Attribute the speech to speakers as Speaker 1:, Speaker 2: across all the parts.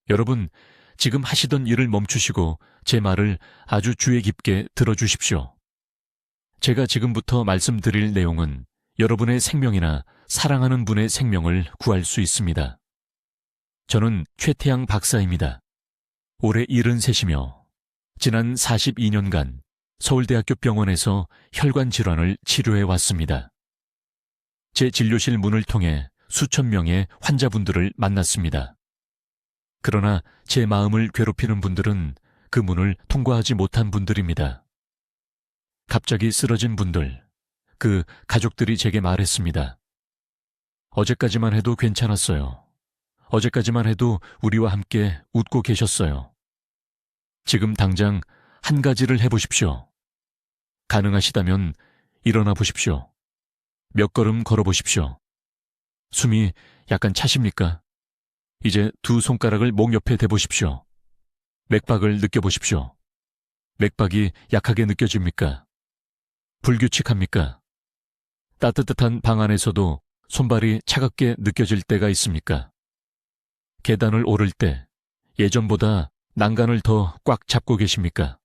Speaker 1: 여러분, 지금 하시던 일을 멈추시고 제 말을 아주 주의 깊게 들어주십시오. 제가 지금부터 말씀드릴 내용은 여러분의 생명이나 사랑하는 분의 생명을 구할 수 있습니다. 저는 최태양 박사입니다. 올해 73이며 지난 42년간 서울대학교 병원에서 혈관 질환을 치료해 왔습니다. 제 진료실 문을 통해 수천 명의 환자분들을 만났습니다. 그러나 제 마음을 괴롭히는 분들은 그 문을 통과하지 못한 분들입니다. 갑자기 쓰러진 분들, 그 가족들이 제게 말했습니다. 어제까지만 해도 괜찮았어요. 어제까지만 해도 우리와 함께 웃고 계셨어요. 지금 당장 한 가지를 해보십시오. 가능하시다면 일어나 보십시오. 몇 걸음 걸어보십시오. 숨이 약간 차십니까? 이제 두 손가락을 목 옆에 대보십시오. 맥박을 느껴보십시오. 맥박이 약하게 느껴집니까? 불규칙합니까? 따뜻한 방 안에서도 손발이 차갑게 느껴질 때가 있습니까? 계단을 오를 때 예전보다 난간을 더 꽉 잡고 계십니까?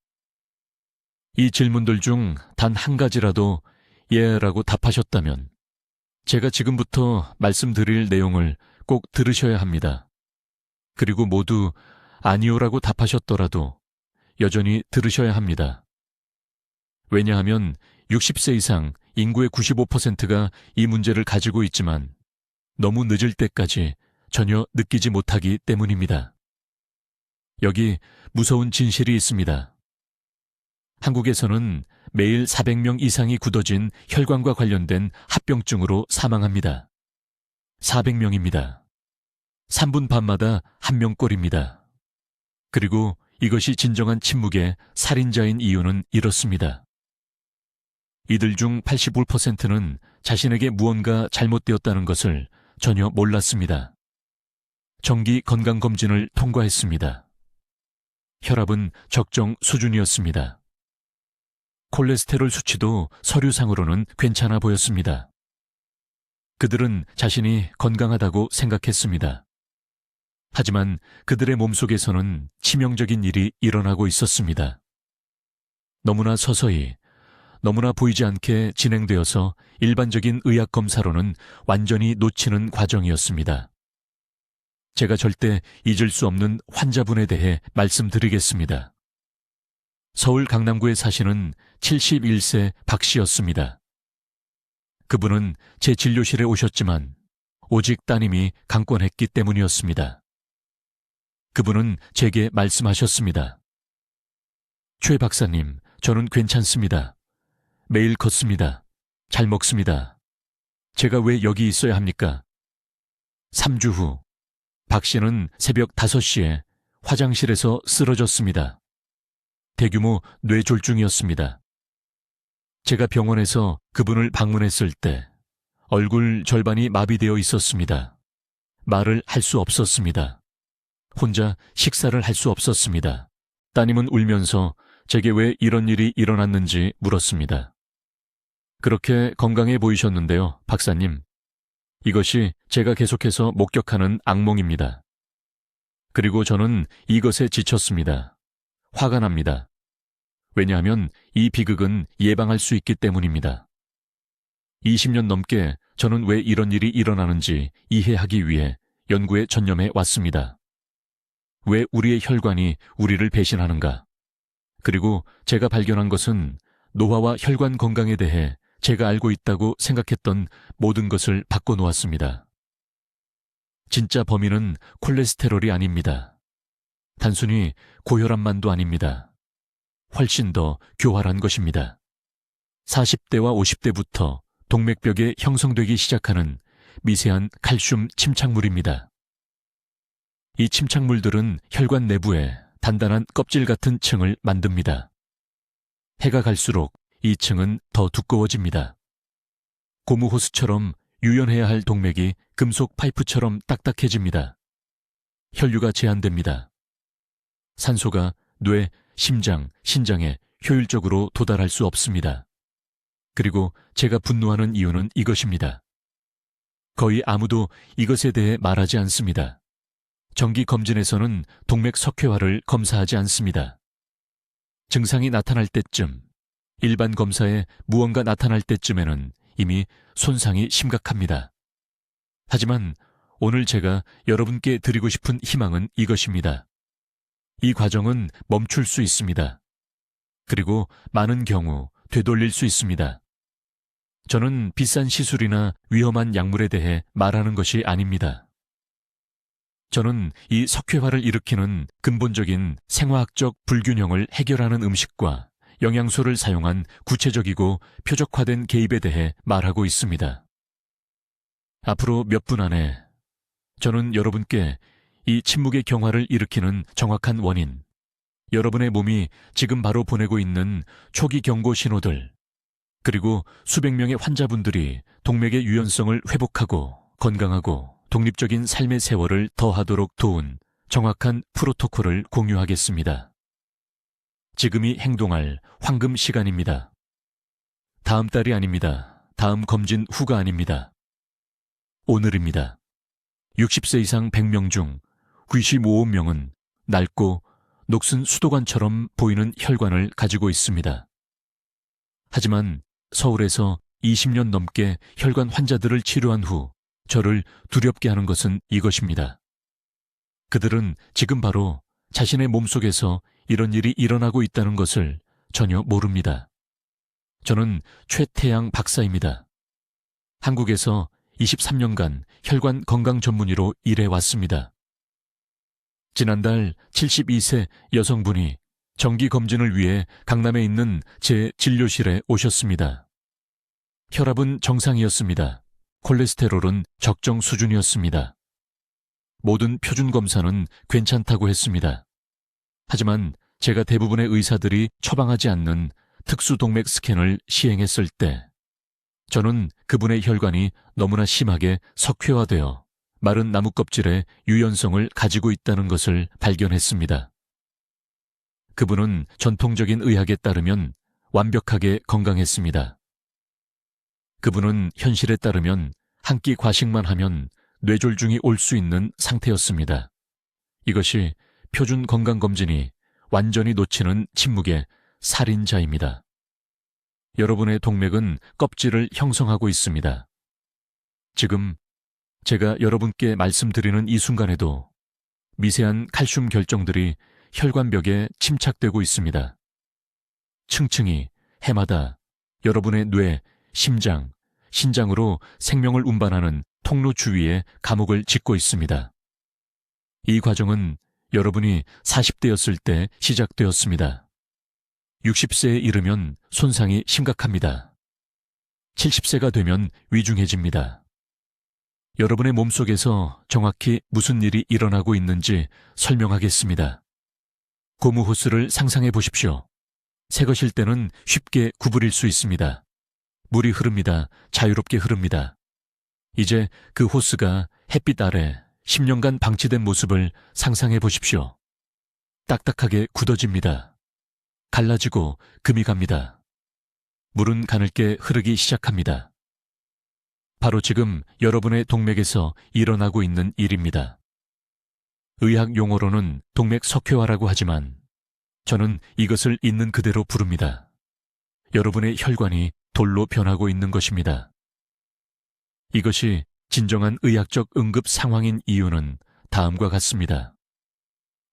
Speaker 1: 이 질문들 중 단 한 가지라도 예라고 답하셨다면 제가 지금부터 말씀드릴 내용을 꼭 들으셔야 합니다. 그리고 모두 아니요라고 답하셨더라도 여전히 들으셔야 합니다. 왜냐하면 60세 이상 인구의 95%가 이 문제를 가지고 있지만 너무 늦을 때까지 전혀 느끼지 못하기 때문입니다. 여기 무서운 진실이 있습니다. 한국에서는 매일 400명 이상이 굳어진 혈관과 관련된 합병증으로 사망합니다. 400명입니다. 3분 반마다 1명꼴입니다. 그리고 이것이 진정한 침묵의 살인자인 이유는 이렇습니다. 이들 중 85%는 자신에게 무언가 잘못되었다는 것을 전혀 몰랐습니다. 정기 건강검진을 통과했습니다. 혈압은 적정 수준이었습니다. 콜레스테롤 수치도 서류상으로는 괜찮아 보였습니다. 그들은 자신이 건강하다고 생각했습니다. 하지만 그들의 몸속에서는 치명적인 일이 일어나고 있었습니다. 너무나 서서히, 너무나 보이지 않게 진행되어서 일반적인 의학 검사로는 완전히 놓치는 과정이었습니다. 제가 절대 잊을 수 없는 환자분에 대해 말씀드리겠습니다. 서울 강남구에 사시는 71세 박 씨였습니다. 그분은 제 진료실에 오셨지만 오직 따님이 강권했기 때문이었습니다. 그분은 제게 말씀하셨습니다. 최 박사님, 저는 괜찮습니다. 매일 걷습니다. 잘 먹습니다. 제가 왜 여기 있어야 합니까? 3주 후, 박 씨는 새벽 5시에 화장실에서 쓰러졌습니다. 대규모 뇌졸중이었습니다. 제가 병원에서 그분을 방문했을 때 얼굴 절반이 마비되어 있었습니다. 말을 할 수 없었습니다. 혼자 식사를 할 수 없었습니다. 따님은 울면서 제게 왜 이런 일이 일어났는지 물었습니다. 그렇게 건강해 보이셨는데요, 박사님. 이것이 제가 계속해서 목격하는 악몽입니다. 그리고 저는 이것에 지쳤습니다. 화가 납니다. 왜냐하면 이 비극은 예방할 수 있기 때문입니다. 20년 넘게 저는 왜 이런 일이 일어나는지 이해하기 위해 연구에 전념해 왔습니다. 왜 우리의 혈관이 우리를 배신하는가? 그리고 제가 발견한 것은 노화와 혈관 건강에 대해 제가 알고 있다고 생각했던 모든 것을 바꿔놓았습니다. 진짜 범인은 콜레스테롤이 아닙니다. 단순히 고혈압만도 아닙니다. 훨씬 더 교활한 것입니다. 40대와 50대부터 동맥벽에 형성되기 시작하는 미세한 칼슘 침착물입니다. 이 침착물들은 혈관 내부에 단단한 껍질 같은 층을 만듭니다. 해가 갈수록 이 층은 더 두꺼워집니다. 고무호스처럼 유연해야 할 동맥이 금속 파이프처럼 딱딱해집니다. 혈류가 제한됩니다. 산소가 뇌, 심장, 신장에 효율적으로 도달할 수 없습니다. 그리고 제가 분노하는 이유는 이것입니다. 거의 아무도 이것에 대해 말하지 않습니다. 정기 검진에서는 동맥 석회화를 검사하지 않습니다. 증상이 나타날 때쯤, 일반 검사에 무언가 나타날 때쯤에는 이미 손상이 심각합니다. 하지만 오늘 제가 여러분께 드리고 싶은 희망은 이것입니다. 이 과정은 멈출 수 있습니다. 그리고 많은 경우 되돌릴 수 있습니다. 저는 비싼 시술이나 위험한 약물에 대해 말하는 것이 아닙니다. 저는 이 석회화를 일으키는 근본적인 생화학적 불균형을 해결하는 음식과 영양소를 사용한 구체적이고 표적화된 개입에 대해 말하고 있습니다. 앞으로 몇 분 안에 저는 여러분께 이 침묵의 경화를 일으키는 정확한 원인, 여러분의 몸이 지금 바로 보내고 있는 초기 경고 신호들, 그리고 수백 명의 환자분들이 동맥의 유연성을 회복하고 건강하고 독립적인 삶의 세월을 더하도록 도운 정확한 프로토콜을 공유하겠습니다. 지금이 행동할 황금 시간입니다. 다음 달이 아닙니다. 다음 검진 후가 아닙니다. 오늘입니다. 60세 이상 100명 중 95명은 낡고 녹슨 수도관처럼 보이는 혈관을 가지고 있습니다. 하지만 서울에서 20년 넘게 혈관 환자들을 치료한 후 저를 두렵게 하는 것은 이것입니다. 그들은 지금 바로 자신의 몸속에서 이런 일이 일어나고 있다는 것을 전혀 모릅니다. 저는 최태양 박사입니다. 한국에서 23년간 혈관 건강 전문의로 일해왔습니다. 지난달 72세 여성분이 정기 검진을 위해 강남에 있는 제 진료실에 오셨습니다. 혈압은 정상이었습니다. 콜레스테롤은 적정 수준이었습니다. 모든 표준 검사는 괜찮다고 했습니다. 하지만 제가 대부분의 의사들이 처방하지 않는 특수동맥 스캔을 시행했을 때 저는 그분의 혈관이 너무나 심하게 석회화되어 마른 나무 껍질의 유연성을 가지고 있다는 것을 발견했습니다. 그분은 전통적인 의학에 따르면 완벽하게 건강했습니다. 그분은 현실에 따르면 한 끼 과식만 하면 뇌졸중이 올 수 있는 상태였습니다. 이것이 표준 건강검진이 완전히 놓치는 침묵의 살인자입니다. 여러분의 동맥은 껍질을 형성하고 있습니다. 지금 제가 여러분께 말씀드리는 이 순간에도 미세한 칼슘 결정들이 혈관벽에 침착되고 있습니다. 층층이 해마다 여러분의 뇌, 심장, 신장으로 생명을 운반하는 통로 주위에 감옥을 짓고 있습니다. 이 과정은 여러분이 40대였을 때 시작되었습니다. 60세에 이르면 손상이 심각합니다. 70세가 되면 위중해집니다. 여러분의 몸속에서 정확히 무슨 일이 일어나고 있는지 설명하겠습니다. 고무 호스를 상상해 보십시오. 새 것일 때는 쉽게 구부릴 수 있습니다. 물이 흐릅니다. 자유롭게 흐릅니다. 이제 그 호스가 햇빛 아래 10년간 방치된 모습을 상상해 보십시오. 딱딱하게 굳어집니다. 갈라지고 금이 갑니다. 물은 가늘게 흐르기 시작합니다. 바로 지금 여러분의 동맥에서 일어나고 있는 일입니다. 의학 용어로는 동맥 석회화라고 하지만 저는 이것을 있는 그대로 부릅니다. 여러분의 혈관이 돌로 변하고 있는 것입니다. 이것이 진정한 의학적 응급 상황인 이유는 다음과 같습니다.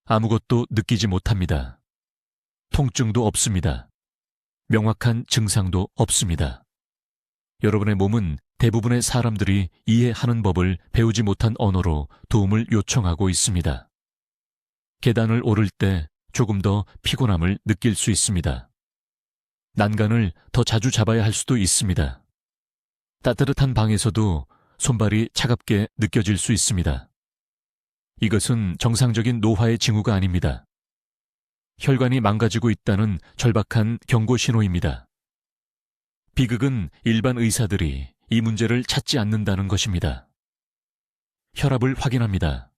Speaker 1: 아무것도 느끼지 못합니다. 통증도 없습니다. 명확한 증상도 없습니다. 여러분의 몸은 대부분의 사람들이 이해하는 법을 배우지 못한 언어로 도움을 요청하고 있습니다. 계단을 오를 때 조금 더 피곤함을 느낄 수 있습니다. 난간을 더 자주 잡아야 할 수도 있습니다. 따뜻한 방에서도 손발이 차갑게 느껴질 수 있습니다. 이것은 정상적인 노화의 징후가 아닙니다. 혈관이 망가지고 있다는 절박한 경고 신호입니다. 비극은 일반 의사들이 이 문제를 찾지 않는다는 것입니다. 혈압을 확인합니다.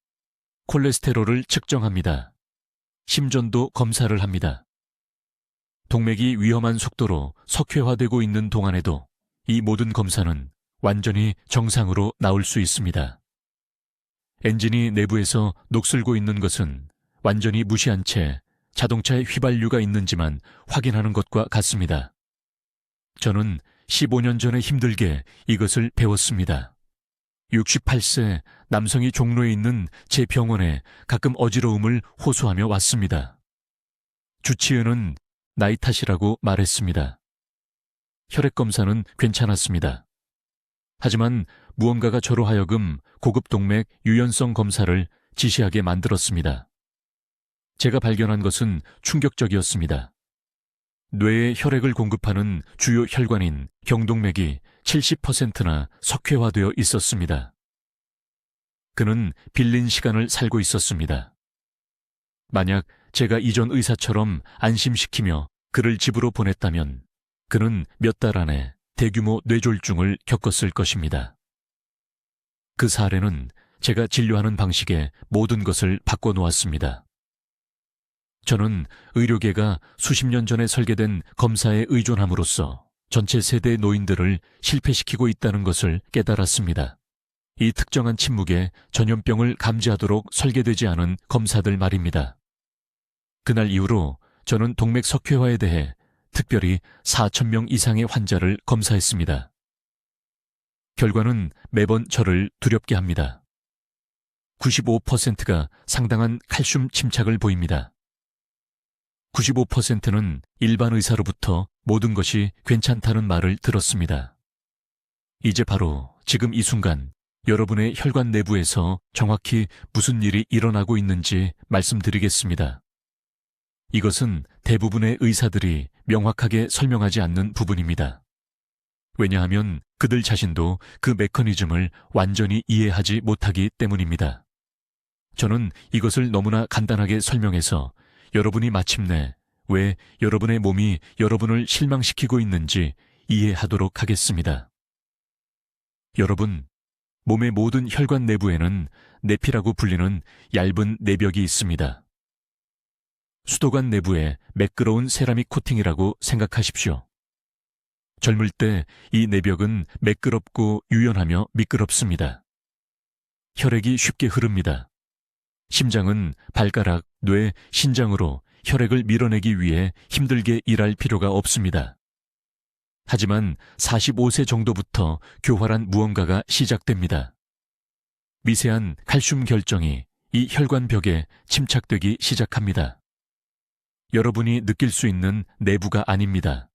Speaker 1: 콜레스테롤을 측정합니다. 심전도 검사를 합니다. 동맥이 위험한 속도로 석회화되고 있는 동안에도 이 모든 검사는 완전히 정상으로 나올 수 있습니다. 엔진이 내부에서 녹슬고 있는 것은 완전히 무시한 채 자동차에 휘발유가 있는지만 확인하는 것과 같습니다. 저는 15년 전에 힘들게 이것을 배웠습니다. 68세 남성이 종로에 있는 제 병원에 가끔 어지러움을 호소하며 왔습니다. 주치의는 나이 탓이라고 말했습니다. 혈액검사는 괜찮았습니다. 하지만 무언가가 저로 하여금 고급 동맥 유연성 검사를 지시하게 만들었습니다. 제가 발견한 것은 충격적이었습니다. 뇌에 혈액을 공급하는 주요 혈관인 경동맥이 70%나 석회화되어 있었습니다. 그는 빌린 시간을 살고 있었습니다. 만약 제가 이전 의사처럼 안심시키며 그를 집으로 보냈다면 그는 몇 달 안에 대규모 뇌졸중을 겪었을 것입니다. 그 사례는 제가 진료하는 방식의 모든 것을 바꿔놓았습니다. 저는 의료계가 수십 년 전에 설계된 검사에 의존함으로써 전체 세대 노인들을 실패시키고 있다는 것을 깨달았습니다. 이 특정한 침묵에 전염병을 감지하도록 설계되지 않은 검사들 말입니다. 그날 이후로 저는 동맥 석회화에 대해 특별히 4,000명 이상의 환자를 검사했습니다. 결과는 매번 저를 두렵게 합니다. 95%가 상당한 칼슘 침착을 보입니다. 95%는 일반 의사로부터 모든 것이 괜찮다는 말을 들었습니다. 이제 바로 지금 이 순간 여러분의 혈관 내부에서 정확히 무슨 일이 일어나고 있는지 말씀드리겠습니다. 이것은 대부분의 의사들이 명확하게 설명하지 않는 부분입니다. 왜냐하면 그들 자신도 그 메커니즘을 완전히 이해하지 못하기 때문입니다. 저는 이것을 너무나 간단하게 설명해서 여러분이 마침내 왜 여러분의 몸이 여러분을 실망시키고 있는지 이해하도록 하겠습니다. 여러분, 몸의 모든 혈관 내부에는 내피라고 불리는 얇은 내벽이 있습니다. 수도관 내부에 매끄러운 세라믹 코팅이라고 생각하십시오. 젊을 때 이 내벽은 매끄럽고 유연하며 미끄럽습니다. 혈액이 쉽게 흐릅니다. 심장은 발가락, 뇌, 신장으로 혈액을 밀어내기 위해 힘들게 일할 필요가 없습니다. 하지만 45세 정도부터 교활한 무언가가 시작됩니다. 미세한 칼슘 결정이 이 혈관벽에 침착되기 시작합니다. 여러분이 느낄 수 있는 내부가 아닙니다.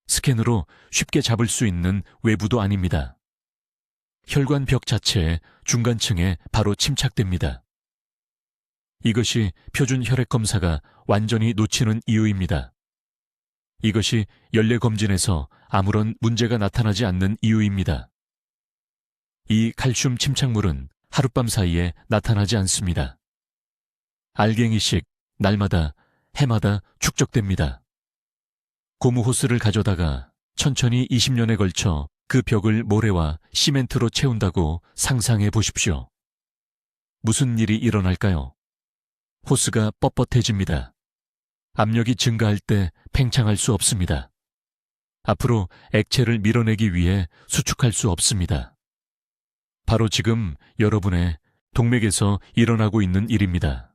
Speaker 1: 스캔으로 쉽게 잡을 수 있는 외부도 아닙니다. 혈관벽 자체의 중간층에 바로 침착됩니다. 이것이 표준 혈액 검사가 완전히 놓치는 이유입니다. 이것이 연례 검진에서 아무런 문제가 나타나지 않는 이유입니다. 이 칼슘 침착물은 하룻밤 사이에 나타나지 않습니다. 알갱이식 날마다 해마다 축적됩니다. 고무 호스를 가져다가 천천히 20년에 걸쳐 그 벽을 모래와 시멘트로 채운다고 상상해 보십시오. 무슨 일이 일어날까요? 호스가 뻣뻣해집니다. 압력이 증가할 때 팽창할 수 없습니다. 앞으로 액체를 밀어내기 위해 수축할 수 없습니다. 바로 지금 여러분의 동맥에서 일어나고 있는 일입니다.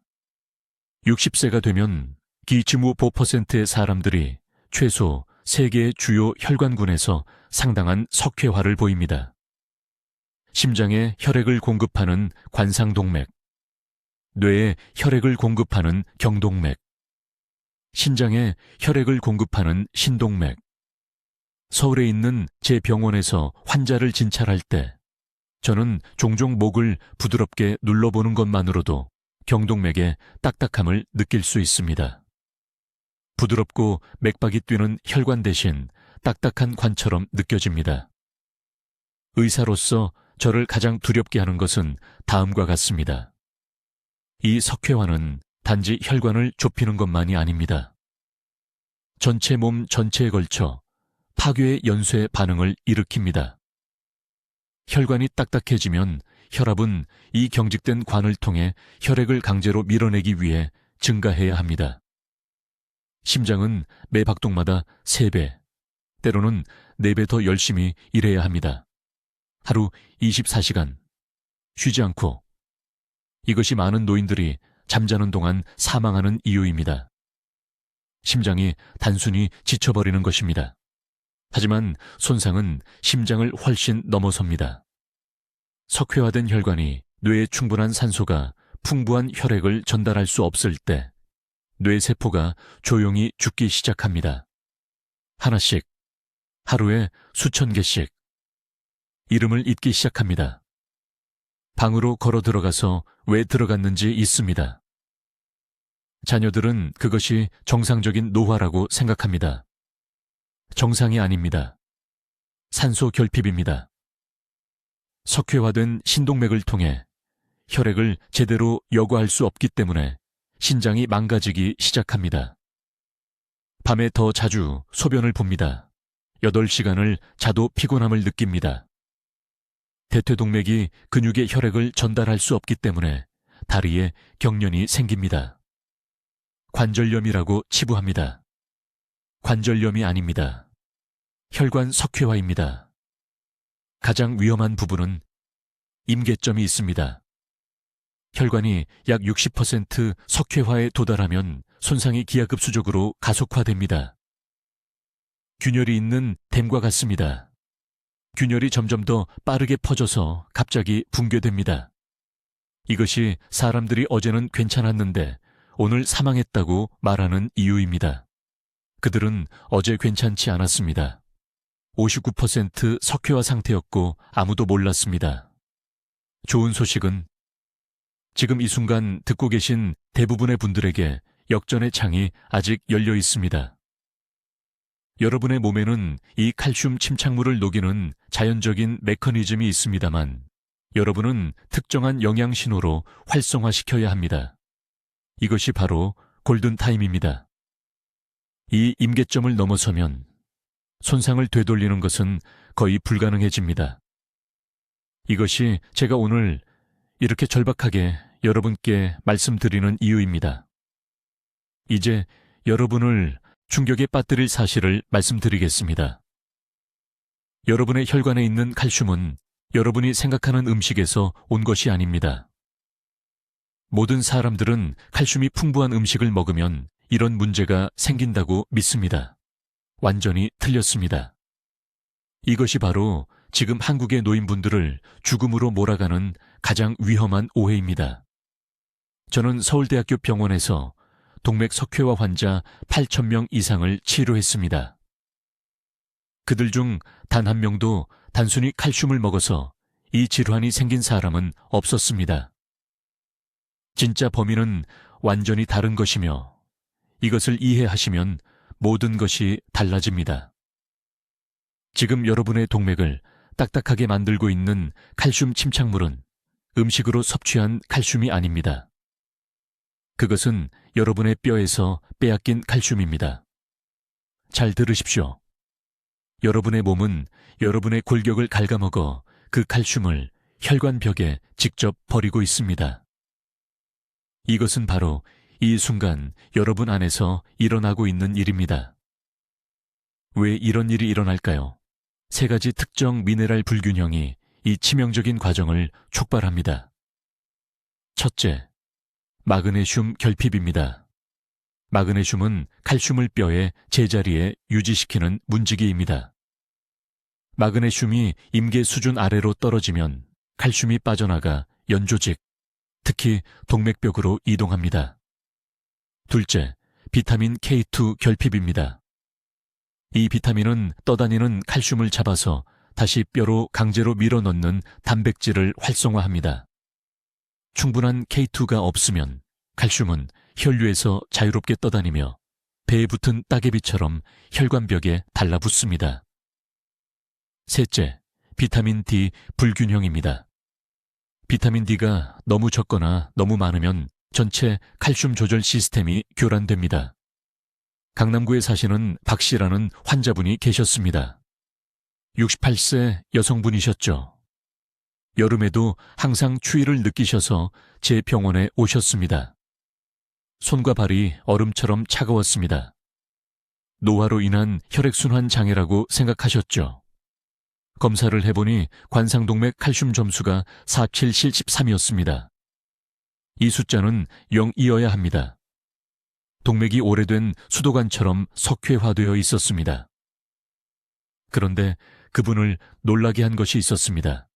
Speaker 1: 60세가 되면 기치무 5%의 사람들이 최소 3개의 주요 혈관군에서 상당한 석회화를 보입니다. 심장에 혈액을 공급하는 관상동맥, 뇌에 혈액을 공급하는 경동맥, 신장에 혈액을 공급하는 신동맥. 서울에 있는 제 병원에서 환자를 진찰할 때 저는 종종 목을 부드럽게 눌러보는 것만으로도 경동맥의 딱딱함을 느낄 수 있습니다. 부드럽고 맥박이 뛰는 혈관 대신 딱딱한 관처럼 느껴집니다. 의사로서 저를 가장 두렵게 하는 것은 다음과 같습니다. 이 석회화는 단지 혈관을 좁히는 것만이 아닙니다. 전체 몸 전체에 걸쳐 파괴의 연쇄 반응을 일으킵니다. 혈관이 딱딱해지면 혈압은 이 경직된 관을 통해 혈액을 강제로 밀어내기 위해 증가해야 합니다. 심장은 매 박동마다 3배, 때로는 4배 더 열심히 일해야 합니다. 하루 24시간, 쉬지 않고 이것이 많은 노인들이 잠자는 동안 사망하는 이유입니다. 심장이 단순히 지쳐버리는 것입니다. 하지만 손상은 심장을 훨씬 넘어섭니다. 석회화된 혈관이 뇌에 충분한 산소가 풍부한 혈액을 전달할 수 없을 때 뇌세포가 조용히 죽기 시작합니다. 하나씩, 하루에 수천 개씩. 이름을 잊기 시작합니다. 방으로 걸어 들어가서 왜 들어갔는지 잊습니다. 자녀들은 그것이 정상적인 노화라고 생각합니다. 정상이 아닙니다. 산소 결핍입니다. 석회화된 신동맥을 통해 혈액을 제대로 여과할 수 없기 때문에 신장이 망가지기 시작합니다. 밤에 더 자주 소변을 봅니다. 8시간을 자도 피곤함을 느낍니다. 대퇴동맥이 근육에 혈액을 전달할 수 없기 때문에 다리에 경련이 생깁니다. 관절염이라고 치부합니다. 관절염이 아닙니다. 혈관 석회화입니다. 가장 위험한 부분은 임계점이 있습니다. 혈관이 약 60% 석회화에 도달하면 손상이 기하급수적으로 가속화됩니다. 균열이 있는 댐과 같습니다. 균열이 점점 더 빠르게 퍼져서 갑자기 붕괴됩니다. 이것이 사람들이 어제는 괜찮았는데 오늘 사망했다고 말하는 이유입니다. 그들은 어제 괜찮지 않았습니다. 59% 석회화 상태였고 아무도 몰랐습니다. 좋은 소식은 지금 이 순간 듣고 계신 대부분의 분들에게 역전의 창이 아직 열려 있습니다. 여러분의 몸에는 이 칼슘 침착물을 녹이는 자연적인 메커니즘이 있습니다만 여러분은 특정한 영양 신호로 활성화시켜야 합니다. 이것이 바로 골든타임입니다. 이 임계점을 넘어서면 손상을 되돌리는 것은 거의 불가능해집니다. 이것이 제가 오늘 이렇게 절박하게 여러분께 말씀드리는 이유입니다. 이제 여러분을 충격에 빠뜨릴 사실을 말씀드리겠습니다. 여러분의 혈관에 있는 칼슘은 여러분이 생각하는 음식에서 온 것이 아닙니다. 모든 사람들은 칼슘이 풍부한 음식을 먹으면 이런 문제가 생긴다고 믿습니다. 완전히 틀렸습니다. 이것이 바로 지금 한국의 노인분들을 죽음으로 몰아가는 가장 위험한 오해입니다. 저는 서울대학교 병원에서 동맥 석회화 환자 8,000명 이상을 치료했습니다. 그들 중 단 한 명도 단순히 칼슘을 먹어서 이 질환이 생긴 사람은 없었습니다. 진짜 범인은 완전히 다른 것이며 이것을 이해하시면 모든 것이 달라집니다. 지금 여러분의 동맥을 딱딱하게 만들고 있는 칼슘 침착물은 음식으로 섭취한 칼슘이 아닙니다. 그것은 여러분의 뼈에서 빼앗긴 칼슘입니다. 잘 들으십시오. 여러분의 몸은 여러분의 골격을 갉아먹어 그 칼슘을 혈관벽에 직접 버리고 있습니다. 이것은 바로 이 순간 여러분 안에서 일어나고 있는 일입니다. 왜 이런 일이 일어날까요? 3가지 특정 미네랄 불균형이 이 치명적인 과정을 촉발합니다. 첫째, 마그네슘 결핍입니다. 마그네슘은 칼슘을 뼈의 제자리에 유지시키는 문지기입니다. 마그네슘이 임계 수준 아래로 떨어지면 칼슘이 빠져나가 연조직, 특히 동맥벽으로 이동합니다. 둘째, 비타민 K2 결핍입니다. 이 비타민은 떠다니는 칼슘을 잡아서 다시 뼈로 강제로 밀어넣는 단백질을 활성화합니다. 충분한 K2가 없으면 칼슘은 혈류에서 자유롭게 떠다니며 배에 붙은 따개비처럼 혈관벽에 달라붙습니다. 셋째, 비타민 D 불균형입니다. 비타민 D가 너무 적거나 너무 많으면 전체 칼슘 조절 시스템이 교란됩니다. 강남구에 사시는 박 씨라는 환자분이 계셨습니다. 68세 여성분이셨죠. 여름에도 항상 추위를 느끼셔서 제 병원에 오셨습니다. 손과 발이 얼음처럼 차가웠습니다. 노화로 인한 혈액순환 장애라고 생각하셨죠. 검사를 해보니 관상동맥 칼슘 점수가 47, 73이었습니다. 이 숫자는 0이어야 합니다. 동맥이 오래된 수도관처럼 석회화되어 있었습니다. 그런데 그분을 놀라게 한 것이 있었습니다.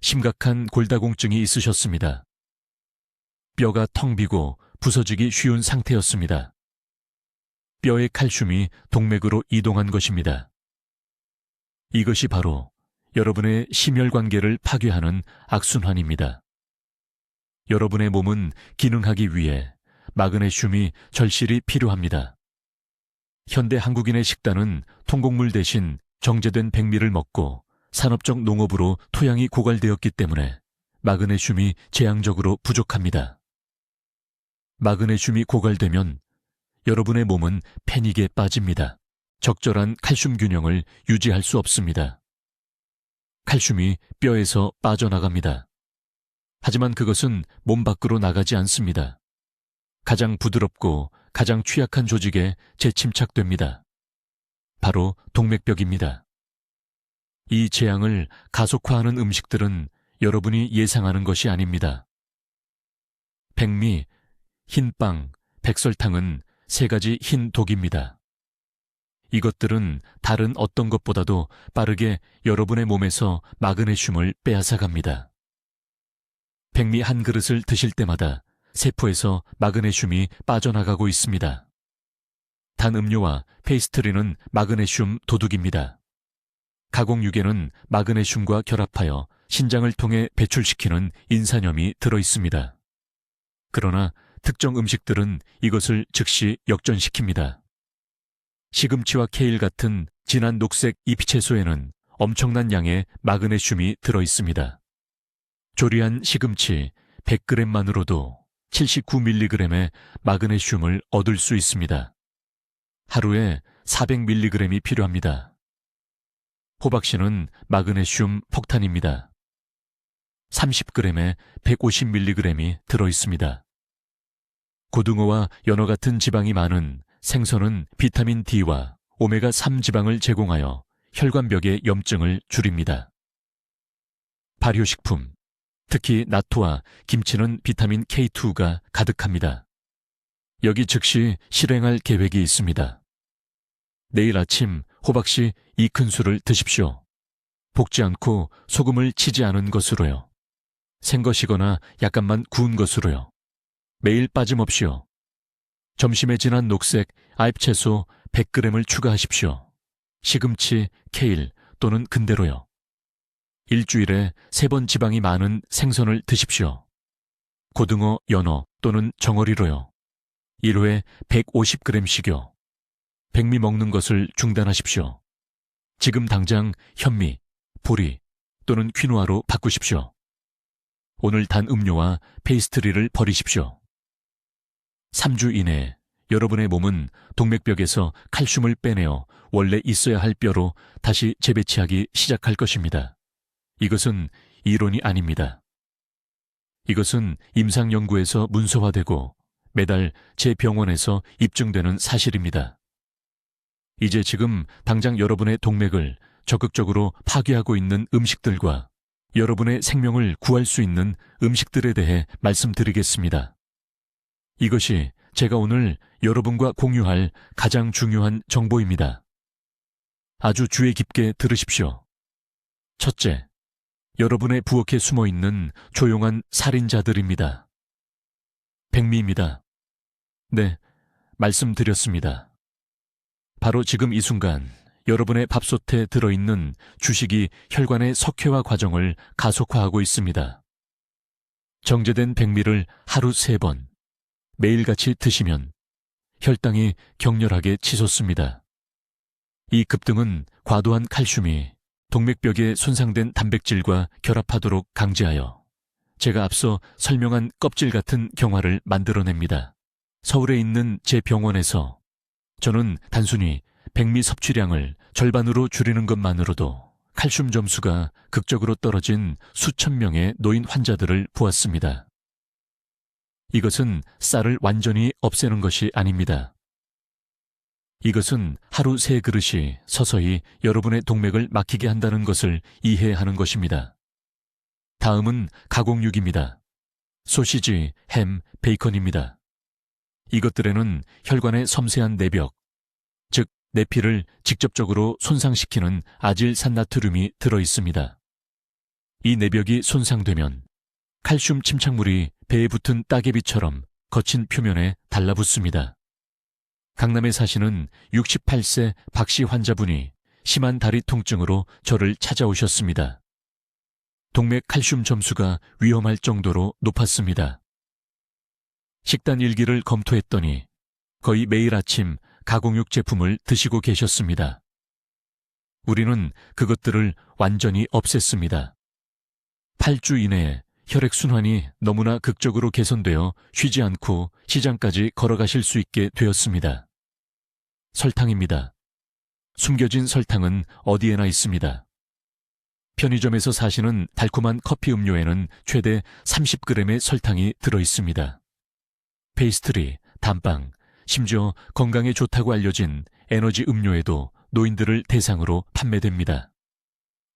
Speaker 1: 심각한 골다공증이 있으셨습니다. 뼈가 텅 비고 부서지기 쉬운 상태였습니다. 뼈의 칼슘이 동맥으로 이동한 것입니다. 이것이 바로 여러분의 심혈관계를 파괴하는 악순환입니다. 여러분의 몸은 기능하기 위해 마그네슘이 절실히 필요합니다. 현대 한국인의 식단은 통곡물 대신 정제된 백미를 먹고 산업적 농업으로 토양이 고갈되었기 때문에 마그네슘이 재앙적으로 부족합니다. 마그네슘이 고갈되면 여러분의 몸은 패닉에 빠집니다. 적절한 칼슘 균형을 유지할 수 없습니다. 칼슘이 뼈에서 빠져나갑니다. 하지만 그것은 몸 밖으로 나가지 않습니다. 가장 부드럽고 가장 취약한 조직에 재침착됩니다. 바로 동맥벽입니다. 이 재앙을 가속화하는 음식들은 여러분이 예상하는 것이 아닙니다. 백미, 흰빵, 백설탕은 세 가지 흰 독입니다. 이것들은 다른 어떤 것보다도 빠르게 여러분의 몸에서 마그네슘을 빼앗아갑니다. 백미 한 그릇을 드실 때마다 세포에서 마그네슘이 빠져나가고 있습니다. 단 음료와 페이스트리는 마그네슘 도둑입니다. 가공육에는 마그네슘과 결합하여 신장을 통해 배출시키는 인산염이 들어있습니다. 그러나 특정 음식들은 이것을 즉시 역전시킵니다. 시금치와 케일 같은 진한 녹색 잎채소에는 엄청난 양의 마그네슘이 들어있습니다. 조리한 시금치 100g만으로도 79mg의 마그네슘을 얻을 수 있습니다. 하루에 400mg이 필요합니다. 호박씨는 마그네슘 폭탄입니다. 30g에 150mg이 들어있습니다. 고등어와 연어 같은 지방이 많은 생선은 비타민 D와 오메가3 지방을 제공하여 혈관벽의 염증을 줄입니다. 발효식품, 특히 나토와 김치는 비타민 K2가 가득합니다. 여기 즉시 실행할 계획이 있습니다. 내일 아침 호박씨 2큰술을 드십시오. 볶지 않고 소금을 치지 않은 것으로요. 생것이거나 약간만 구운 것으로요. 매일 빠짐없이요. 점심에 진한 녹색 아잎채소 100g을 추가하십시오. 시금치, 케일 또는 근대로요. 일주일에 3번 지방이 많은 생선을 드십시오. 고등어, 연어 또는 정어리로요. 1회에 150g씩요. 백미 먹는 것을 중단하십시오. 지금 당장 현미, 보리 또는 퀴노아로 바꾸십시오. 오늘 단 음료와 페이스트리를 버리십시오. 3주 이내에 여러분의 몸은 동맥벽에서 칼슘을 빼내어 원래 있어야 할 뼈로 다시 재배치하기 시작할 것입니다. 이것은 이론이 아닙니다. 이것은 임상연구에서 문서화되고 매달 제 병원에서 입증되는 사실입니다. 이제 지금 당장 여러분의 동맥을 적극적으로 파괴하고 있는 음식들과 여러분의 생명을 구할 수 있는 음식들에 대해 말씀드리겠습니다. 이것이 제가 오늘 여러분과 공유할 가장 중요한 정보입니다. 아주 주의 깊게 들으십시오. 첫째, 여러분의 부엌에 숨어있는 조용한 살인자들입니다. 백미입니다. 네, 말씀드렸습니다. 바로 지금 이 순간 여러분의 밥솥에 들어있는 주식이 혈관의 석회화 과정을 가속화하고 있습니다. 정제된 백미를 하루 3번, 매일같이 드시면 혈당이 격렬하게 치솟습니다. 이 급등은 과도한 칼슘이 동맥벽에 손상된 단백질과 결합하도록 강제하여 제가 앞서 설명한 껍질 같은 경화를 만들어냅니다. 서울에 있는 제 병원에서 저는 단순히 백미 섭취량을 절반으로 줄이는 것만으로도 칼슘 점수가 극적으로 떨어진 수천 명의 노인 환자들을 보았습니다. 이것은 쌀을 완전히 없애는 것이 아닙니다. 이것은 하루 3그릇이 서서히 여러분의 동맥을 막히게 한다는 것을 이해하는 것입니다. 다음은 가공육입니다. 소시지, 햄, 베이컨입니다. 이것들에는 혈관의 섬세한 내벽, 즉 내피를 직접적으로 손상시키는 아질산나트륨이 들어 있습니다. 이 내벽이 손상되면 칼슘 침착물이 배에 붙은 따개비처럼 거친 표면에 달라붙습니다. 강남에 사시는 68세 박씨 환자분이 심한 다리 통증으로 저를 찾아오셨습니다. 동맥 칼슘 점수가 위험할 정도로 높았습니다. 식단 일기를 검토했더니 거의 매일 아침 가공육 제품을 드시고 계셨습니다. 우리는 그것들을 완전히 없앴습니다. 8주 이내에 혈액순환이 너무나 극적으로 개선되어 쉬지 않고 시장까지 걸어가실 수 있게 되었습니다. 설탕입니다. 숨겨진 설탕은 어디에나 있습니다. 편의점에서 사시는 달콤한 커피 음료에는 최대 30g의 설탕이 들어 있습니다. 페이스트리, 단빵, 심지어 건강에 좋다고 알려진 에너지 음료에도 노인들을 대상으로 판매됩니다.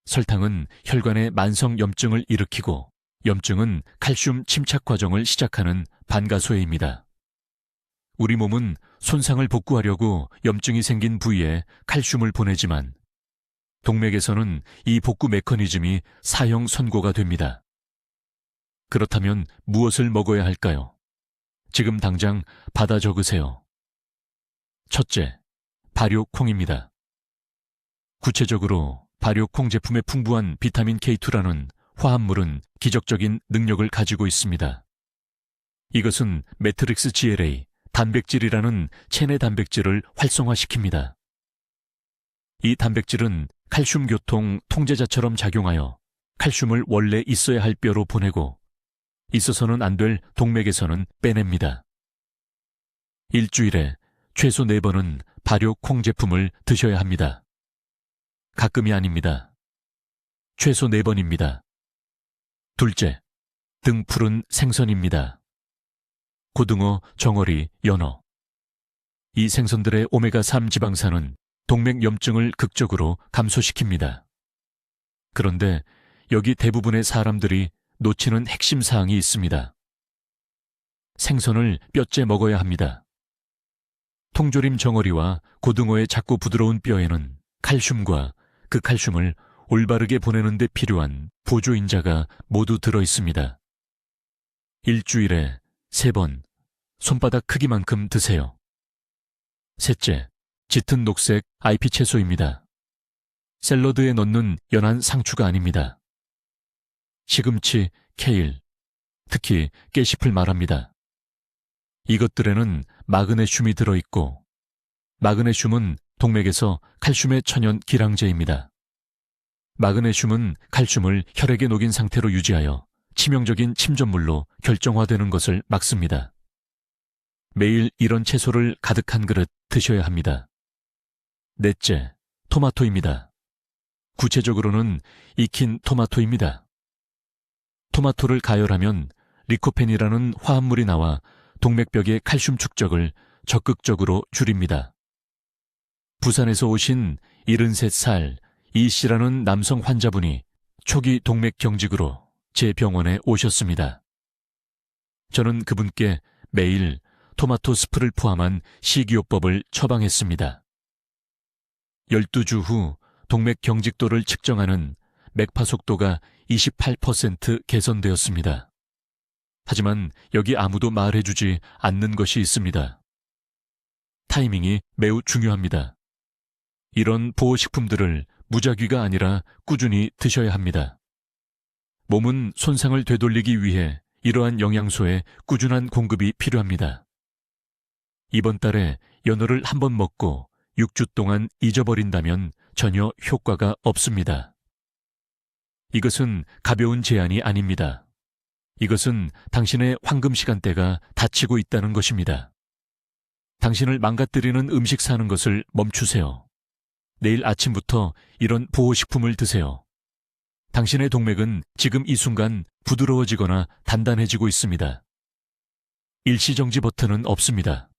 Speaker 1: 설탕은 혈관의 만성 염증을 일으키고 염증은 칼슘 침착 과정을 시작하는 반가소해입니다. 우리 몸은 손상을 복구하려고 염증이 생긴 부위에 칼슘을 보내지만 동맥에서는 이 복구 메커니즘이 사형 선고가 됩니다. 그렇다면 무엇을 먹어야 할까요? 지금 당장 받아 적으세요. 첫째, 발효콩입니다. 구체적으로 발효콩 제품에 풍부한 비타민 K2라는 화합물은 기적적인 능력을 가지고 있습니다. 이것은 매트릭스 GLA, 단백질이라는 체내 단백질을 활성화시킵니다. 이 단백질은 칼슘 교통 통제자처럼 작용하여 칼슘을 원래 있어야 할 뼈로 보내고 있어서는 안 될 동맥에서는 빼냅니다. 일주일에 최소 4번은 발효콩 제품을 드셔야 합니다. 가끔이 아닙니다. 최소 4번입니다. 둘째, 등 푸른 생선입니다. 고등어, 정어리, 연어. 이 생선들의 오메가3 지방산은 동맥 염증을 극적으로 감소시킵니다. 그런데 여기 대부분의 사람들이 놓치는 핵심 사항이 있습니다. 생선을 뼈째 먹어야 합니다. 통조림 정어리와 고등어의 작고 부드러운 뼈에는 칼슘과 그 칼슘을 올바르게 보내는 데 필요한 보조인자가 모두 들어 있습니다. 일주일에 3번, 손바닥 크기만큼 드세요. 셋째, 짙은 녹색 IP 채소입니다. 샐러드에 넣는 연한 상추가 아닙니다. 시금치, 케일, 특히 깨잎을 말합니다. 이것들에는 마그네슘이 들어있고 마그네슘은 동맥에서 칼슘의 천연 기량제입니다. 마그네슘은 칼슘을 혈액에 녹인 상태로 유지하여 치명적인 침전물로 결정화되는 것을 막습니다. 매일 이런 채소를 가득 한 그릇 드셔야 합니다. 넷째, 토마토입니다. 구체적으로는 익힌 토마토입니다. 토마토를 가열하면 리코펜이라는 화합물이 나와 동맥벽의 칼슘 축적을 적극적으로 줄입니다. 부산에서 오신 73살 이씨라는 남성 환자분이 초기 동맥 경직으로 제 병원에 오셨습니다. 저는 그분께 매일 토마토 스프를 포함한 식이요법을 처방했습니다. 12주 후 동맥 경직도를 측정하는 맥파 속도가 28% 개선되었습니다. 하지만 여기 아무도 말해주지 않는 것이 있습니다. 타이밍이 매우 중요합니다. 이런 보호식품들을 무작위가 아니라 꾸준히 드셔야 합니다. 몸은 손상을 되돌리기 위해 이러한 영양소의 꾸준한 공급이 필요합니다. 이번 달에 연어를 한 번 먹고 6주 동안 잊어버린다면 전혀 효과가 없습니다. 이것은 가벼운 제안이 아닙니다. 이것은 당신의 황금 시간대가 닫히고 있다는 것입니다. 당신을 망가뜨리는 음식 사는 것을 멈추세요. 내일 아침부터 이런 보호식품을 드세요. 당신의 동맥은 지금 이 순간 부드러워지거나 단단해지고 있습니다. 일시정지 버튼은 없습니다.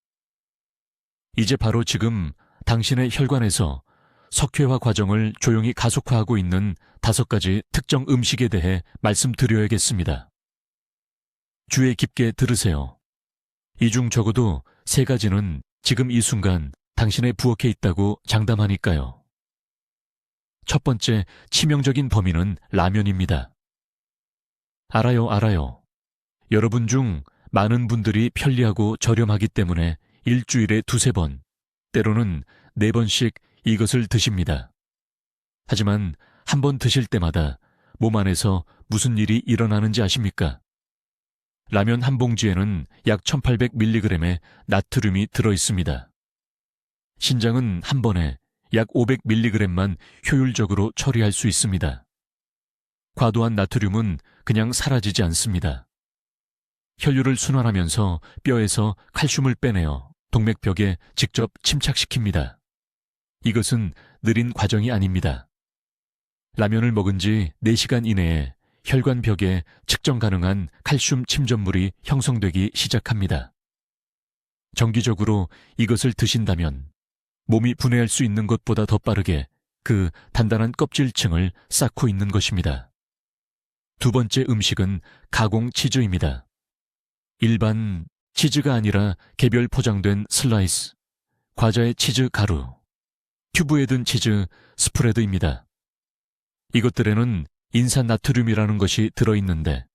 Speaker 1: 이제 바로 지금 당신의 혈관에서 석회화 과정을 조용히 가속화하고 있는 5가지 특정 음식에 대해 말씀드려야겠습니다. 주의 깊게 들으세요. 이 중 적어도 3가지는 지금 이 순간 당신의 부엌에 있다고 장담하니까요. 첫 번째 치명적인 범인은 라면입니다. 알아요. 여러분 중 많은 분들이 편리하고 저렴하기 때문에 일주일에 2-3번, 때로는 4번씩 이것을 드십니다. 하지만 한 번 드실 때마다 몸 안에서 무슨 일이 일어나는지 아십니까? 라면 한 봉지에는 약 1800mg의 나트륨이 들어있습니다. 신장은 한 번에 약 500mg만 효율적으로 처리할 수 있습니다. 과도한 나트륨은 그냥 사라지지 않습니다. 혈류를 순환하면서 뼈에서 칼슘을 빼내어 동맥벽에 직접 침착시킵니다. 이것은 느린 과정이 아닙니다. 라면을 먹은 지 4시간 이내에 혈관벽에 측정 가능한 칼슘 침전물이 형성되기 시작합니다. 정기적으로 이것을 드신다면 몸이 분해할 수 있는 것보다 더 빠르게 그 단단한 껍질층을 쌓고 있는 것입니다. 두 번째 음식은 가공 치즈입니다. 일반 치즈가 아니라 개별 포장된 슬라이스, 과자의 치즈 가루, 튜브에 든 치즈 스프레드입니다. 이것들에는 인산나트륨이라는 것이 들어있는데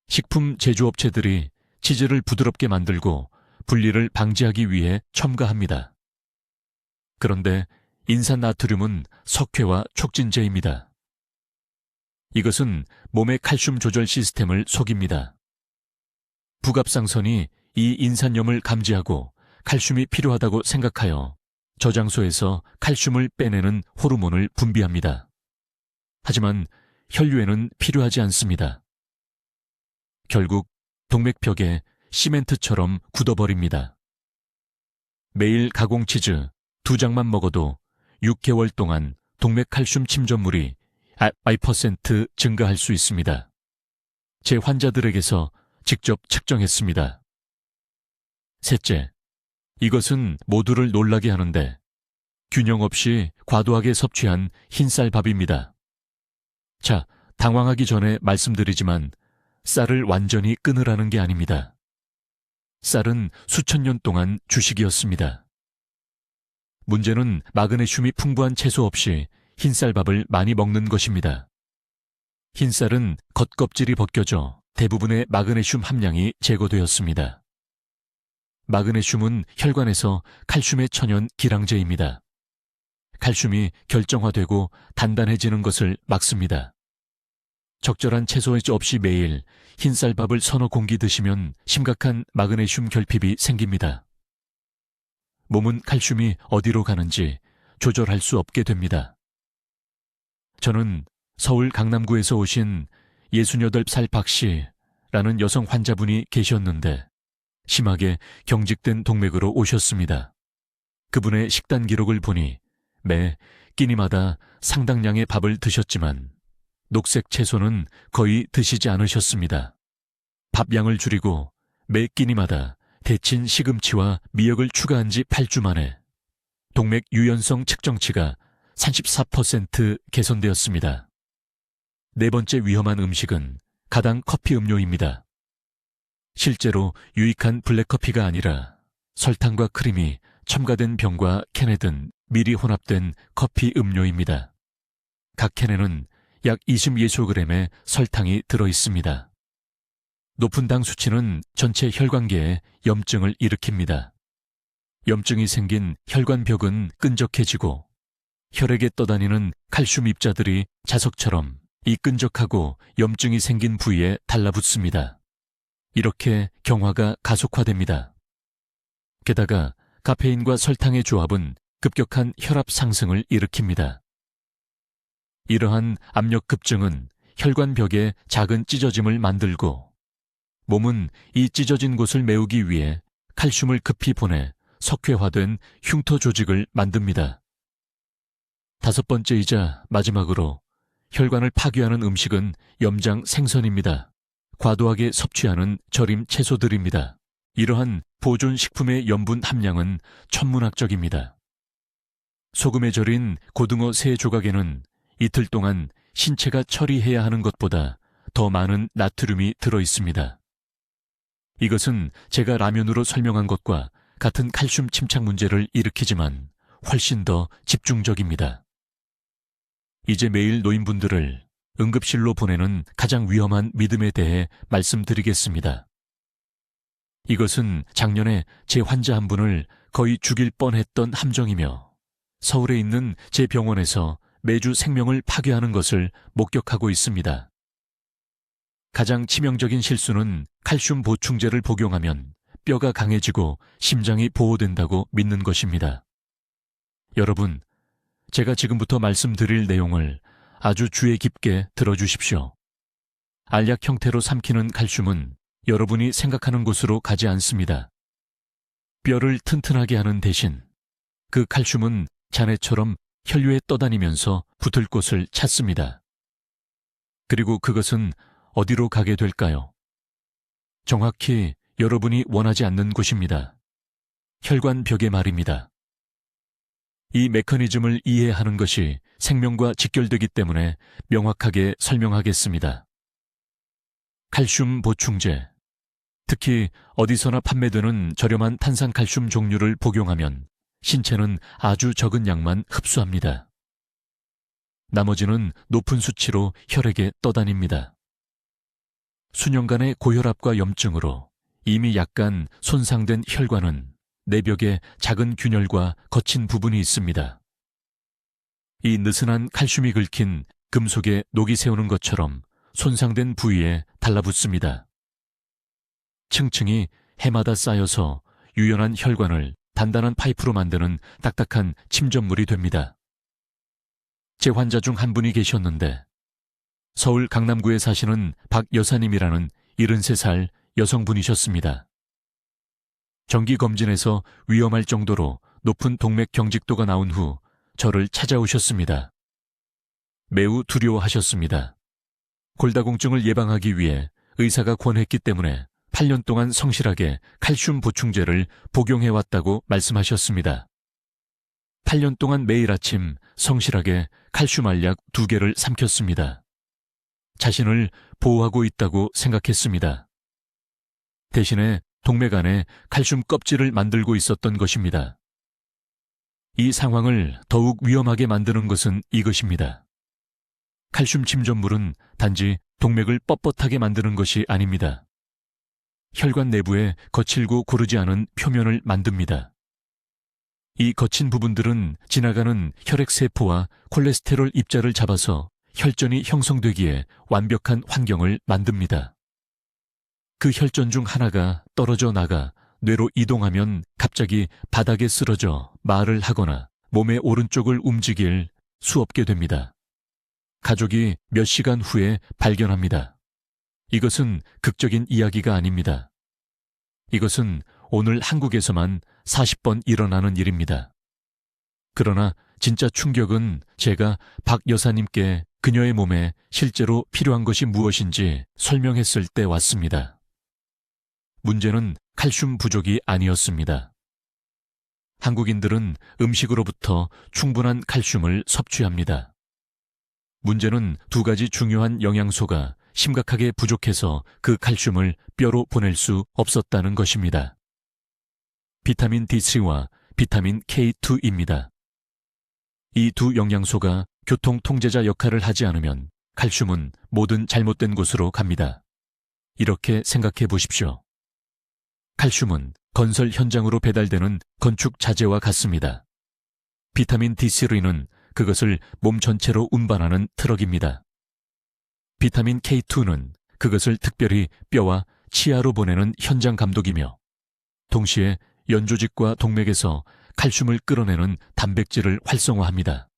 Speaker 1: 식품 제조업체들이 치즈를 부드럽게 만들고 분리를 방지하기 위해 첨가합니다. 그런데 인산나트륨은 석회와 촉진제입니다. 이것은 몸의 칼슘 조절 시스템을 속입니다. 부갑상선이 이 인산염을 감지하고 칼슘이 필요하다고 생각하여 저장소에서 칼슘을 빼내는 호르몬을 분비합니다. 하지만 혈류에는 필요하지 않습니다. 결국 동맥벽에 시멘트처럼 굳어버립니다. 매일 가공치즈 2장만 먹어도 6개월 동안 동맥 칼슘 침전물이 2% 증가할 수 있습니다. 제 환자들에게서 직접 측정했습니다. 셋째, 이것은 모두를 놀라게 하는데 균형 없이 과도하게 섭취한 흰쌀밥입니다. 자, 당황하기 전에 말씀드리지만 쌀을 완전히 끊으라는 게 아닙니다. 쌀은 수천 년 동안 주식이었습니다. 문제는 마그네슘이 풍부한 채소 없이 흰쌀밥을 많이 먹는 것입니다. 흰쌀은 겉껍질이 벗겨져 대부분의 마그네슘 함량이 제거되었습니다. 마그네슘은 혈관에서 칼슘의 천연 기량제입니다. 칼슘이 결정화되고 단단해지는 것을 막습니다. 적절한 채소 없이 매일 흰쌀밥을 서너 공기 드시면 심각한 마그네슘 결핍이 생깁니다. 몸은 칼슘이 어디로 가는지 조절할 수 없게 됩니다. 저는 서울 강남구에서 오신 68살 박 씨라는 여성 환자분이 계셨는데 심하게 경직된 동맥으로 오셨습니다. 그분의 식단 기록을 보니 매 끼니마다 상당량의 밥을 드셨지만 녹색 채소는 거의 드시지 않으셨습니다. 밥 양을 줄이고 매 끼니마다 데친 시금치와 미역을 추가한 지 8주 만에 동맥 유연성 측정치가 34% 개선되었습니다. 네 번째 위험한 음식은 가당 커피 음료입니다. 실제로 유익한 블랙커피가 아니라 설탕과 크림이 첨가된 병과 캔에 든 미리 혼합된 커피 음료입니다. 각 캔에는 약 20예소그램의 설탕이 들어있습니다. 높은 당 수치는 전체 혈관계에 염증을 일으킵니다. 염증이 생긴 혈관벽은 끈적해지고 혈액에 떠다니는 칼슘 입자들이 자석처럼 이 끈적하고 염증이 생긴 부위에 달라붙습니다. 이렇게 경화가 가속화됩니다. 게다가 카페인과 설탕의 조합은 급격한 혈압 상승을 일으킵니다. 이러한 압력 급증은 혈관벽에 작은 찢어짐을 만들고 몸은 이 찢어진 곳을 메우기 위해 칼슘을 급히 보내 석회화된 흉터 조직을 만듭니다. 다섯 번째이자 마지막으로 혈관을 파괴하는 음식은 염장 생선입니다. 과도하게 섭취하는 절임 채소들입니다. 이러한 보존식품의 염분 함량은 천문학적입니다. 소금에 절인 고등어 3조각에는 이틀 동안 신체가 처리해야 하는 것보다 더 많은 나트륨이 들어 있습니다. 이것은 제가 라면으로 설명한 것과 같은 칼슘 침착 문제를 일으키지만 훨씬 더 집중적입니다. 이제 매일 노인분들을 응급실로 보내는 가장 위험한 믿음에 대해 말씀드리겠습니다. 이것은 작년에 제 환자 한 분을 거의 죽일 뻔했던 함정이며 서울에 있는 제 병원에서 매주 생명을 파괴하는 것을 목격하고 있습니다. 가장 치명적인 실수는 칼슘 보충제를 복용하면 뼈가 강해지고 심장이 보호된다고 믿는 것입니다. 여러분, 제가 지금부터 말씀드릴 내용을 아주 주의 깊게 들어주십시오. 알약 형태로 삼키는 칼슘은 여러분이 생각하는 곳으로 가지 않습니다. 뼈를 튼튼하게 하는 대신 그 칼슘은 잔해처럼 혈류에 떠다니면서 붙을 곳을 찾습니다. 그리고 그것은 어디로 가게 될까요? 정확히 여러분이 원하지 않는 곳입니다. 혈관벽에 말입니다. 이 메커니즘을 이해하는 것이 생명과 직결되기 때문에 명확하게 설명하겠습니다. 칼슘 보충제, 특히 어디서나 판매되는 저렴한 탄산칼슘 종류를 복용하면 신체는 아주 적은 양만 흡수합니다. 나머지는 높은 수치로 혈액에 떠다닙니다. 수년간의 고혈압과 염증으로 이미 약간 손상된 혈관은 내벽에 작은 균열과 거친 부분이 있습니다. 이 느슨한 칼슘이 긁힌 금속에 녹이 세우는 것처럼 손상된 부위에 달라붙습니다. 층층이 해마다 쌓여서 유연한 혈관을 단단한 파이프로 만드는 딱딱한 침전물이 됩니다. 제 환자 중 한 분이 계셨는데 서울 강남구에 사시는 박 여사님이라는 73살 여성분이셨습니다. 정기검진에서 위험할 정도로 높은 동맥 경직도가 나온 후 저를 찾아오셨습니다. 매우 두려워하셨습니다. 골다공증을 예방하기 위해 의사가 권했기 때문에 8년 동안 성실하게 칼슘 보충제를 복용해왔다고 말씀하셨습니다. 8년 동안 매일 아침 성실하게 칼슘 알약 2개를 삼켰습니다. 자신을 보호하고 있다고 생각했습니다. 대신에 동맥 안에 칼슘 껍질을 만들고 있었던 것입니다. 이 상황을 더욱 위험하게 만드는 것은 이것입니다. 칼슘 침전물은 단지 동맥을 뻣뻣하게 만드는 것이 아닙니다. 혈관 내부에 거칠고 고르지 않은 표면을 만듭니다. 이 거친 부분들은 지나가는 혈액세포와 콜레스테롤 입자를 잡아서 혈전이 형성되기에 완벽한 환경을 만듭니다. 그 혈전 중 하나가 떨어져 나가 뇌로 이동하면 갑자기 바닥에 쓰러져 말을 하거나 몸의 오른쪽을 움직일 수 없게 됩니다. 가족이 몇 시간 후에 발견합니다. 이것은 극적인 이야기가 아닙니다. 이것은 오늘 한국에서만 40번 일어나는 일입니다. 그러나 진짜 충격은 제가 박 여사님께 그녀의 몸에 실제로 필요한 것이 무엇인지 설명했을 때 왔습니다. 문제는 칼슘 부족이 아니었습니다. 한국인들은 음식으로부터 충분한 칼슘을 섭취합니다. 문제는 2가지 중요한 영양소가 심각하게 부족해서 그 칼슘을 뼈로 보낼 수 없었다는 것입니다. 비타민 D3와 비타민 K2입니다. 이 2 영양소가 교통 통제자 역할을 하지 않으면 칼슘은 모든 잘못된 곳으로 갑니다. 이렇게 생각해 보십시오. 칼슘은 건설 현장으로 배달되는 건축 자재와 같습니다. 비타민 D3는 그것을 몸 전체로 운반하는 트럭입니다. 비타민 K2는 그것을 특별히 뼈와 치아로 보내는 현장 감독이며 동시에 연조직과 동맥에서 칼슘을 끌어내는 단백질을 활성화합니다.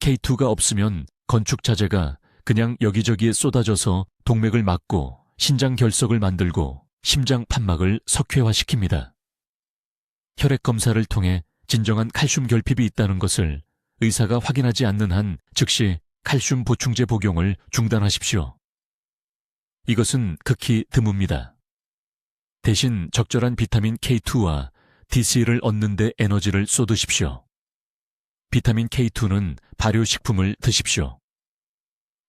Speaker 1: K2가 없으면 건축 자재가 그냥 여기저기에 쏟아져서 동맥을 막고 신장 결석을 만들고 심장 판막을 석회화시킵니다. 혈액 검사를 통해 진정한 칼슘 결핍이 있다는 것을 의사가 확인하지 않는 한 즉시 칼슘 보충제 복용을 중단하십시오. 이것은 극히 드뭅니다. 대신 적절한 비타민 K2와 D3를 얻는 데 에너지를 쏟으십시오. 비타민 K2는 발효식품을 드십시오.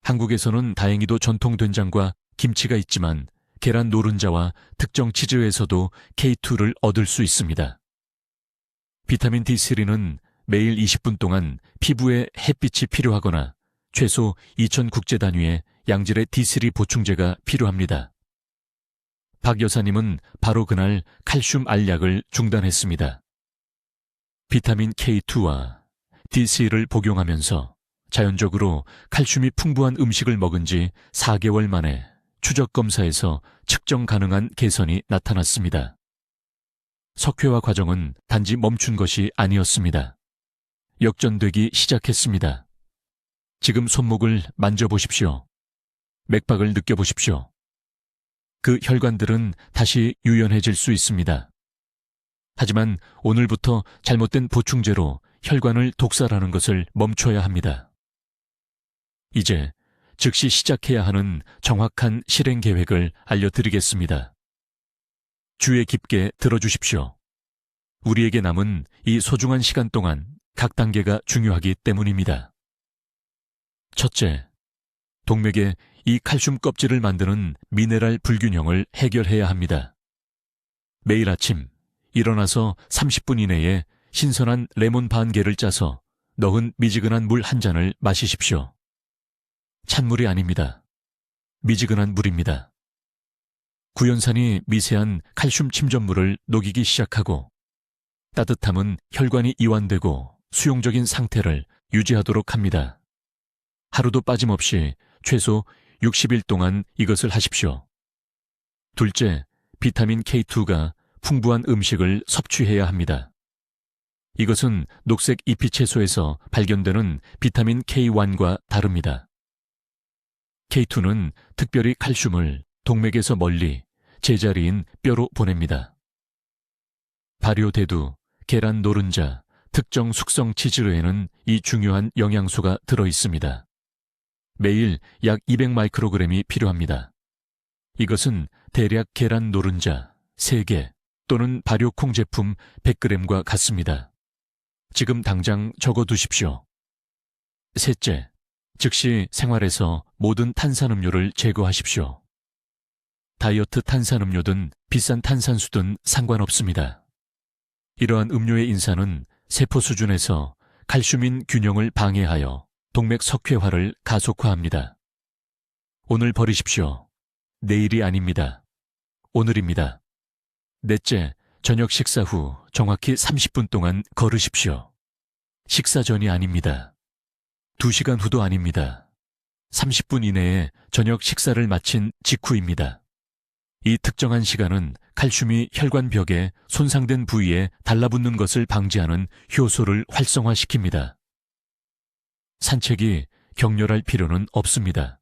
Speaker 1: 한국에서는 다행히도 전통 된장과 김치가 있지만 계란 노른자와 특정 치즈에서도 K2를 얻을 수 있습니다. 비타민 D3는 매일 20분 동안 피부에 햇빛이 필요하거나 최소 2000 국제 단위의 양질의 D3 보충제가 필요합니다. 박 여사님은 바로 그날 칼슘 알약을 중단했습니다. 비타민 K2와 D3를 복용하면서 자연적으로 칼슘이 풍부한 음식을 먹은 지 4개월 만에 추적 검사에서 측정 가능한 개선이 나타났습니다. 석회화 과정은 단지 멈춘 것이 아니었습니다. 역전되기 시작했습니다. 지금 손목을 만져보십시오. 맥박을 느껴보십시오. 그 혈관들은 다시 유연해질 수 있습니다. 하지만 오늘부터 잘못된 보충제로 혈관을 독살하는 것을 멈춰야 합니다. 이제 즉시 시작해야 하는 정확한 실행 계획을 알려드리겠습니다. 주의 깊게 들어주십시오. 우리에게 남은 이 소중한 시간 동안 각 단계가 중요하기 때문입니다. 첫째, 동맥에 이 칼슘 껍질을 만드는 미네랄 불균형을 해결해야 합니다. 매일 아침 일어나서 30분 이내에 신선한 레몬 반 개를 짜서 넣은 미지근한 물 한 잔을 마시십시오. 찬물이 아닙니다. 미지근한 물입니다. 구연산이 미세한 칼슘 침전물을 녹이기 시작하고 따뜻함은 혈관이 이완되고 수용적인 상태를 유지하도록 합니다. 하루도 빠짐없이 최소 60일 동안 이것을 하십시오. 둘째, 비타민 K2가 풍부한 음식을 섭취해야 합니다. 이것은 녹색 잎이 채소에서 발견되는 비타민 K1과 다릅니다. K2는 특별히 칼슘을 동맥에서 멀리 제자리인 뼈로 보냅니다. 발효대두, 계란 노른자, 특정 숙성 치즈에는 이 중요한 영양소가 들어 있습니다. 매일 약 200마이크로그램이 필요합니다. 이것은 대략 계란 노른자 3개 또는 발효콩 제품 100g과 같습니다. 지금 당장 적어두십시오. 셋째, 즉시 생활에서 모든 탄산음료를 제거하십시오. 다이어트 탄산음료든 비싼 탄산수든 상관없습니다. 이러한 음료의 인산은 세포 수준에서 칼슘인 균형을 방해하여 동맥 석회화를 가속화합니다. 오늘 버리십시오. 내일이 아닙니다. 오늘입니다. 넷째, 저녁 식사 후 정확히 30분 동안 걸으십시오. 식사 전이 아닙니다. 2시간 후도 아닙니다. 30분 이내에 저녁 식사를 마친 직후입니다. 이 특정한 시간은 칼슘이 혈관벽에 손상된 부위에 달라붙는 것을 방지하는 효소를 활성화시킵니다. 산책이 격렬할 필요는 없습니다.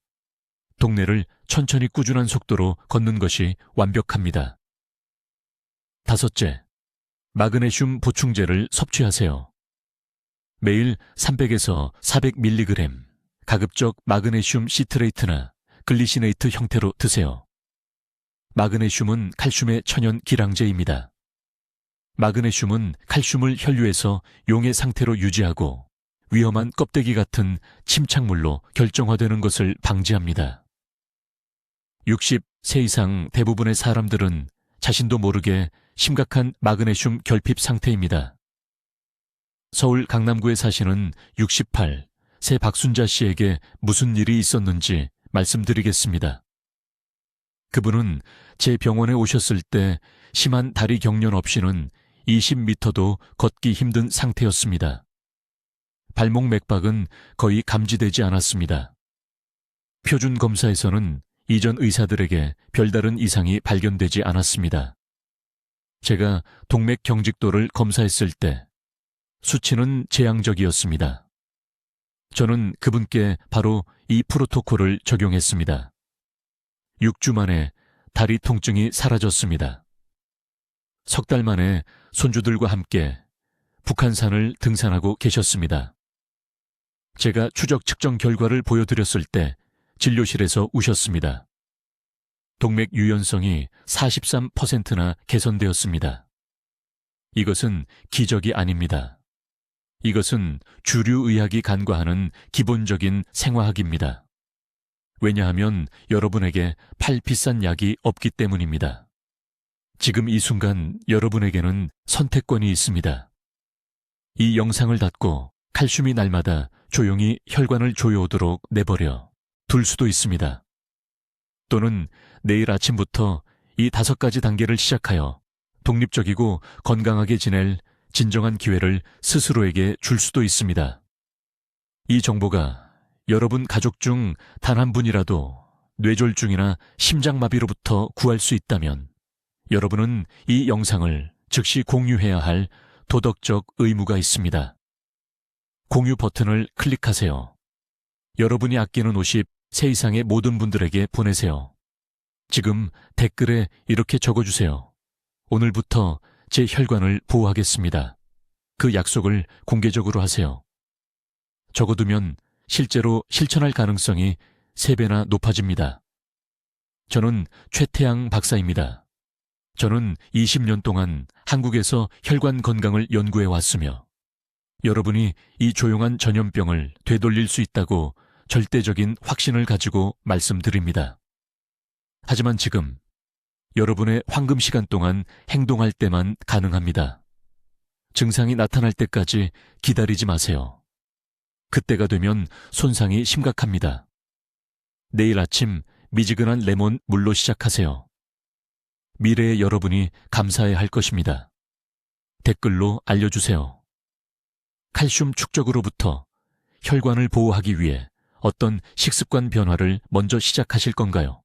Speaker 1: 동네를 천천히 꾸준한 속도로 걷는 것이 완벽합니다. 다섯째, 마그네슘 보충제를 섭취하세요. 매일 300에서 400mg 가급적 마그네슘 시트레이트나 글리시네이트 형태로 드세요. 마그네슘은 칼슘의 천연 기량제입니다. 마그네슘은 칼슘을 혈류에서 용의 상태로 유지하고 위험한 껍데기 같은 침착물로 결정화되는 것을 방지합니다. 60세 이상 대부분의 사람들은 자신도 모르게 심각한 마그네슘 결핍 상태입니다. 서울 강남구에 사시는 68세 박순자 씨에게 무슨 일이 있었는지 말씀드리겠습니다. 그분은 제 병원에 오셨을 때 심한 다리 경련 없이는 20m도 걷기 힘든 상태였습니다. 발목 맥박은 거의 감지되지 않았습니다. 표준 검사에서는 이전 의사들에게 별다른 이상이 발견되지 않았습니다. 제가 동맥 경직도를 검사했을 때 수치는 재앙적이었습니다. 저는 그분께 바로 이 프로토콜을 적용했습니다. 6주 만에 다리 통증이 사라졌습니다. 석 달 만에 손주들과 함께 북한산을 등산하고 계셨습니다. 제가 추적 측정 결과를 보여드렸을 때 진료실에서 우셨습니다. 동맥 유연성이 43%나 개선되었습니다. 이것은 기적이 아닙니다. 이것은 주류 의학이 간과하는 기본적인 생화학입니다. 왜냐하면 여러분에게 팔 비싼 약이 없기 때문입니다. 지금 이 순간 여러분에게는 선택권이 있습니다. 이 영상을 닫고 칼슘이 날마다 조용히 혈관을 조여오도록 내버려 둘 수도 있습니다. 또는 내일 아침부터 이 5가지 단계를 시작하여 독립적이고 건강하게 지낼 진정한 기회를 스스로에게 줄 수도 있습니다. 이 정보가 여러분 가족 중 단 한 분이라도 뇌졸중이나 심장마비로부터 구할 수 있다면 여러분은 이 영상을 즉시 공유해야 할 도덕적 의무가 있습니다. 공유 버튼을 클릭하세요. 여러분이 아끼는 50세 이상의 모든 분들에게 보내세요. 지금 댓글에 이렇게 적어주세요. 오늘부터 제 혈관을 보호하겠습니다. 그 약속을 공개적으로 하세요. 적어두면 실제로 실천할 가능성이 3배나 높아집니다. 저는 최태양 박사입니다. 저는 20년 동안 한국에서 혈관 건강을 연구해 왔으며 여러분이 이 조용한 전염병을 되돌릴 수 있다고 절대적인 확신을 가지고 말씀드립니다. 하지만 지금 여러분의 황금 시간 동안 행동할 때만 가능합니다. 증상이 나타날 때까지 기다리지 마세요. 그때가 되면 손상이 심각합니다. 내일 아침 미지근한 레몬 물로 시작하세요. 미래의 여러분이 감사해야 할 것입니다. 댓글로 알려주세요. 칼슘 축적으로부터 혈관을 보호하기 위해 어떤 식습관 변화를 먼저 시작하실 건가요?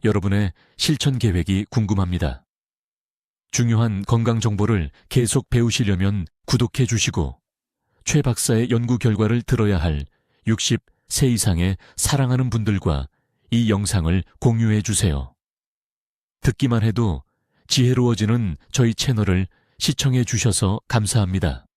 Speaker 1: 여러분의 실천 계획이 궁금합니다. 중요한 건강 정보를 계속 배우시려면 구독해 주시고 최 박사의 연구 결과를 들어야 할 60세 이상의 사랑하는 분들과 이 영상을 공유해 주세요. 듣기만 해도 지혜로워지는 저희 채널을 시청해 주셔서 감사합니다.